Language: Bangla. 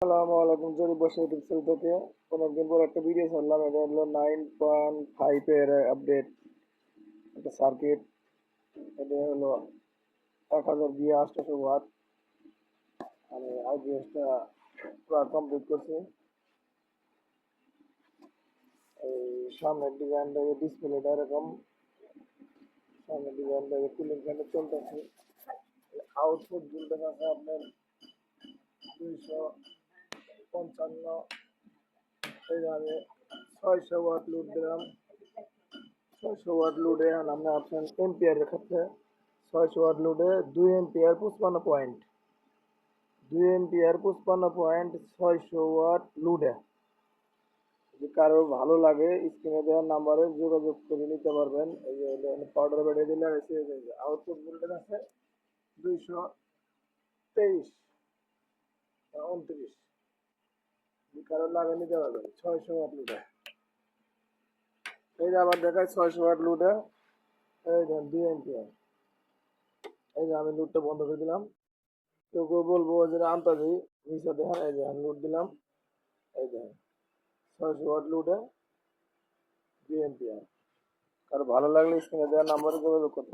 আসসালামু আলাইকুম, জরিপ বসে ইউটিউব চ্যানেল থেকে অনেকদিন পর একটা ভিডিও ছাড়লাম। এটা হলো 9.5 এর আপডেট, একটা সার্কিট। এটা হলো 1000 VA 800 ওয়াট। আমি আইপিএসটা পুরো কমপ্লিট করছি। এই সামনের ডিজাইনটা, ডিসপ্লেটা এরকম, সামনের ডিজাইনটা কুলিং ফ্যানে চলতেছে। আউটপুট ভোল্টেজ আছে আপনার 255। এই যে আমি 600 ওয়াট লোড দিলাম। 600 ওয়াট লোডে আমরা অপশন এম্পিয়ারের ক্ষেত্রে 600 ওয়াট লোডে 2 ampere 55 point, 2 ampere 55 point 600 watt লোডে। যদি কারো ভালো লাগে স্ক্রিনে দেওয়ার নাম্বারে যোগাযোগ করে নিতে পারবেন। এই যে পাউডার বেড়ে দিলে আউটপুট ভোল্টেজ আছে 223-29। যদি কারো লাগে নিতে পারবেন 600 ওয়াট লোডে। এই যে আবার দেখায় 600 ওয়াট লোডে, এই দেখেন 2 এম্পিয়ার। এই যে আমি লোডটা বন্ধ করে দিলাম। কেউ কেউ বলবো যে আন্তাজি নিচে দেখেন, এই যে লোড দিলাম। এই দেখেন 600 ওয়াট লোডে 2 এম্পিয়ার। কারো ভালো লাগলে স্ক্রিনে দেওয়া নাম্বারে যোগাযোগ করতে